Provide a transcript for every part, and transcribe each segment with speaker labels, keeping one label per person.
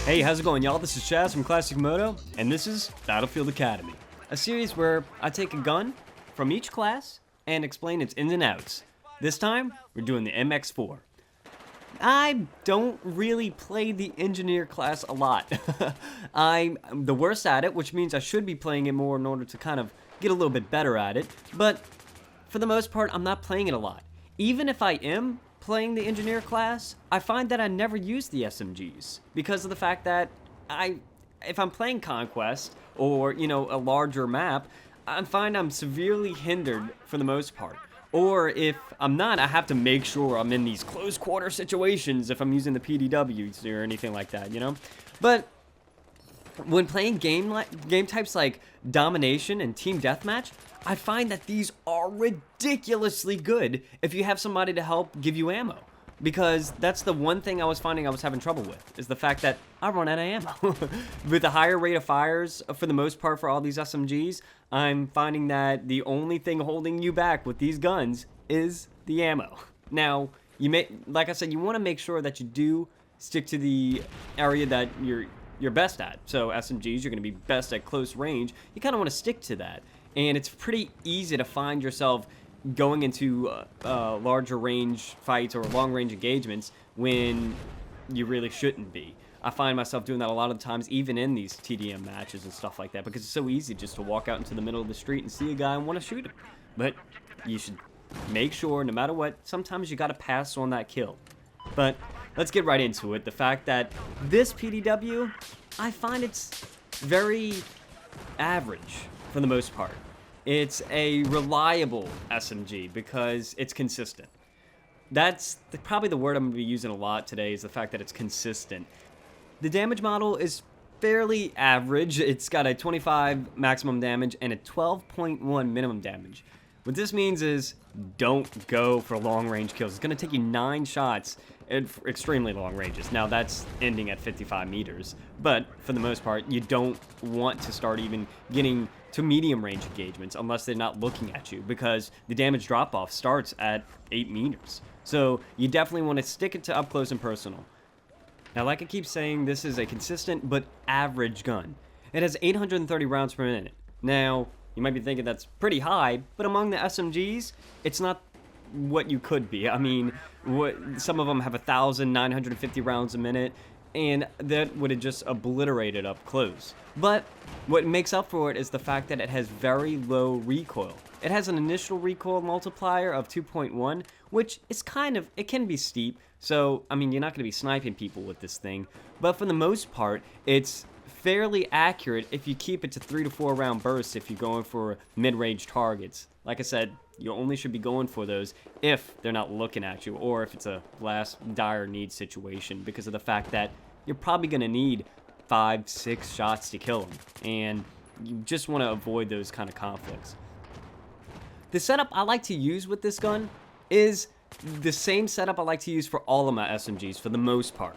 Speaker 1: Hey, how's it going, y'all? This is Chaz from Classic Moto, and this is Battlefield Academy, a series where I take a gun from each class and explain its ins and outs. This time, we're doing the MX4. I don't really play the engineer class a lot. I'm the worst at it, which means I should be playing it more in order to kind of get a little bit better at it, but for the most part, I'm not playing it a lot. Even if I am playing the engineer class, I find that I never use the SMGs because of the fact that if I'm playing Conquest or, a larger map, I find I'm severely hindered for the most part. Or if I'm not, I have to make sure I'm in these close quarter situations if I'm using the PDWs or anything like that, But when playing game types like Domination and Team Deathmatch, I find that these are ridiculously good if you have somebody to help give you ammo. Because that's the one thing I was finding I was having trouble with, is the fact that I run out of ammo. With the higher rate of fires, for the most part, for all these SMGs, I'm finding that the only thing holding you back with these guns is the ammo. Now, like I said, you want to make sure that you do stick to the area that you're best at. So SMGs, you're going to be best at close range. You kind of want to stick to that. And it's pretty easy to find yourself going into larger range fights or long range engagements when you really shouldn't be. I find myself doing that a lot of times, even in these TDM matches and stuff like that, because it's so easy just to walk out into the middle of the street and see a guy and want to shoot him. But you should make sure, no matter what, sometimes you got to pass on that kill. But let's get right into it. The fact that this PDW, I find it's very average for the most part. It's a reliable SMG because it's consistent. That's probably the word I'm going to be using a lot today, is the fact that it's consistent. The damage model is fairly average. It's got a 25 maximum damage and a 12.1 minimum damage. What this means is don't go for long range kills. It's going to take you 9 shots at extremely long ranges. Now that's ending at 55 meters, but for the most part, you don't want to start even getting to medium range engagements unless they're not looking at you, because the damage drop off starts at 8 meters. So you definitely want to stick it to up close and personal. Now, like I keep saying, this is a consistent but average gun. It has 830 rounds per minute. Now, you might be thinking that's pretty high, but among the SMGs, it's not what you could be. I mean, some of them have 1,950 rounds a minute, and that would have just obliterated up close. But what makes up for it is the fact that it has very low recoil. It has an initial recoil multiplier of 2.1, which is it can be steep. So, I mean, you're not going to be sniping people with this thing. But for the most part, it's fairly accurate if you keep it to 3 to 4 round bursts if you're going for mid-range targets. Like I said, you only should be going for those if they're not looking at you, or if it's a last dire need situation, because of the fact that you're probably going to need 5-6 shots to kill them, and you just want to avoid those kind of conflicts. The setup I like to use with this gun is the same setup I like to use for all of my SMGs for the most part.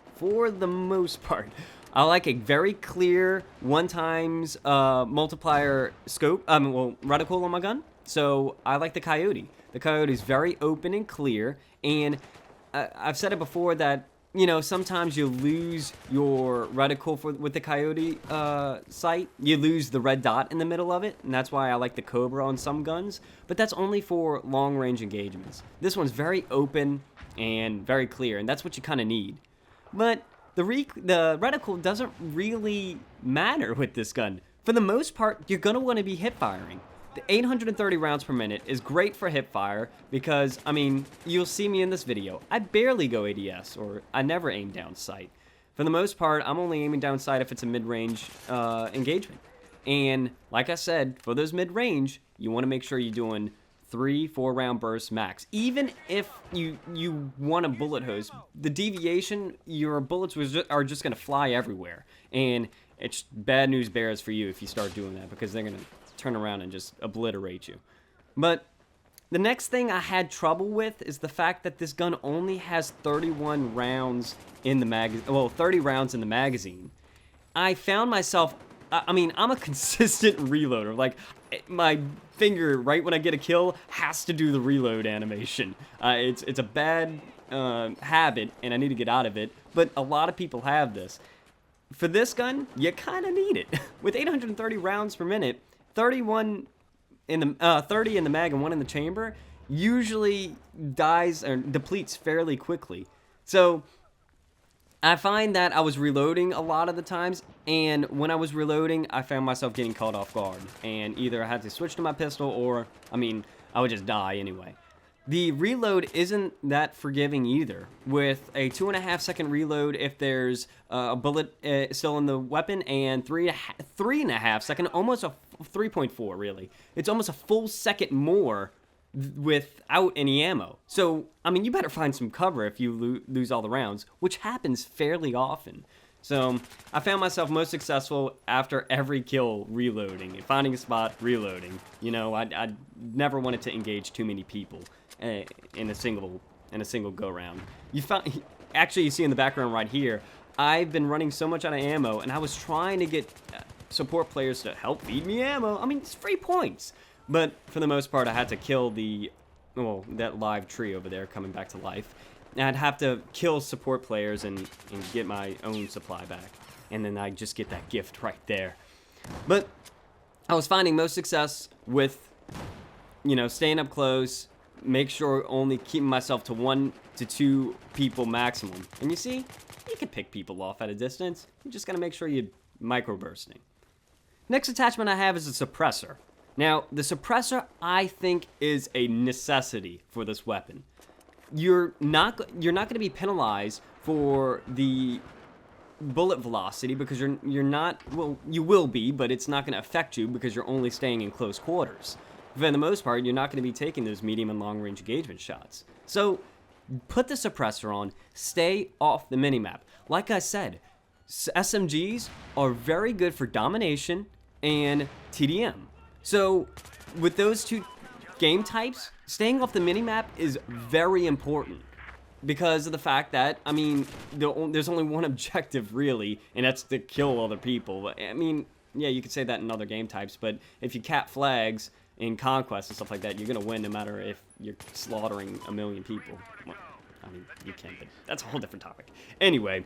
Speaker 1: I like a very clear 1x multiplier scope, reticle on my gun. So I like the Coyote. The Coyote is very open and clear, and I've said it before that, sometimes you lose your reticle with the Coyote sight. You lose the red dot in the middle of it, and that's why I like the Cobra on some guns, but that's only for long-range engagements. This one's very open and very clear, and that's what you kind of need. But the reticle doesn't really matter with this gun. For the most part, you're going to want to be hip firing. The 830 rounds per minute is great for hip fire because, I mean, you'll see me in this video. I barely go ADS, or I never aim down sight. For the most part, I'm only aiming down sight if it's a mid-range engagement. And like I said, for those mid-range, you want to make sure you're doing 3-4 round bursts max. Even if you want a bullet hose, the deviation, your bullets are just going to fly everywhere. And it's bad news bears for you if you start doing that, because they're going to turn around and just obliterate you. But the next thing I had trouble with is the fact that this gun only has 31 rounds in the magazine. Well, 30 rounds in the magazine. I found myself, I mean, I'm a consistent reloader. Like, my finger, right when I get a kill, has to do the reload animation. It's a bad habit, and I need to get out of it. But a lot of people have this. for this gun, you kind of need it. With 830 rounds per minute, 31 in the 30 in the mag and 1 in the chamber, usually dies or depletes fairly quickly. So I find that I was reloading a lot of the times, and when I was reloading, I found myself getting caught off guard, and either I had to switch to my pistol or, I mean, I would just die anyway. The reload isn't that forgiving either. With a 2.5 second reload if there's a bullet still in the weapon, and 3.5 second, almost a 3.4 really. It's almost a full second more without any ammo. So, I mean, you better find some cover if you lose all the rounds, which happens fairly often. So, I found myself most successful after every kill reloading, finding a spot, reloading. You know, I never wanted to engage too many people in a single go round. Actually, you see in the background right here, I've been running so much out of ammo, and I was trying to get support players to help feed me ammo. I mean, it's free points. But for the most part, I had to kill that live tree over there coming back to life. And I'd have to kill support players and get my own supply back. And then I just get that gift right there. But I was finding most success with, you know, staying up close, make sure only keeping myself to 1 to 2 people maximum. And you see, you can pick people off at a distance. You just gotta make sure you're microbursting. Next attachment I have is a suppressor. Now, the suppressor, I think, is a necessity for this weapon. You're not going to be penalized for the bullet velocity because you're not, well, you will be, but it's not going to affect you because you're only staying in close quarters. For the most part, you're not going to be taking those medium and long range engagement shots. So, put the suppressor on, stay off the minimap. Like I said, SMGs are very good for domination and TDM. So, with those two game types, staying off the minimap is very important because of the fact that, I mean, there's only one objective really, and that's to kill other people. I mean, yeah, you could say that in other game types, but if you cap flags in Conquest and stuff like that, you're going to win no matter if you're slaughtering a million people. Well, I mean, you can, but that's a whole different topic. Anyway,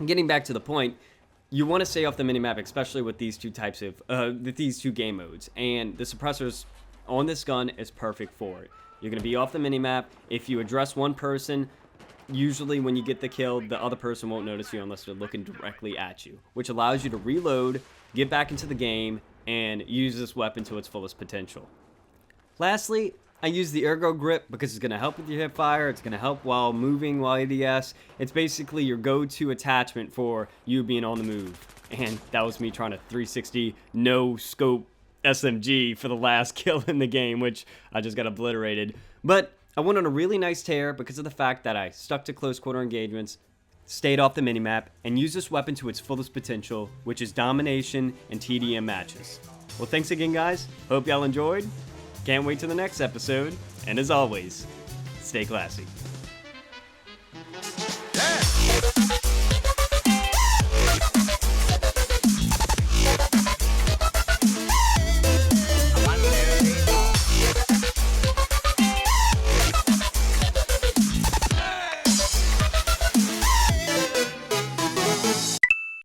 Speaker 1: getting back to the point, you want to stay off the minimap, especially with these two types of, these two game modes. And the suppressors on this gun is perfect for it. You're going to be off the minimap. If you address one person, usually when you get the kill, the other person won't notice you unless they're looking directly at you, which allows you to reload, get back into the game, and use this weapon to its fullest potential. Lastly, I use the Ergo Grip because it's going to help with your hip fire. It's going to help while moving, while ADS. It's basically your go-to attachment for you being on the move. And that was me trying to 360 no-scope SMG for the last kill in the game, which I just got obliterated. But I went on a really nice tear because of the fact that I stuck to close quarter engagements, stayed off the minimap, and used this weapon to its fullest potential, which is domination and TDM matches. Well, thanks again, guys. Hope y'all enjoyed. Can't wait till the next episode, and as always, stay classy.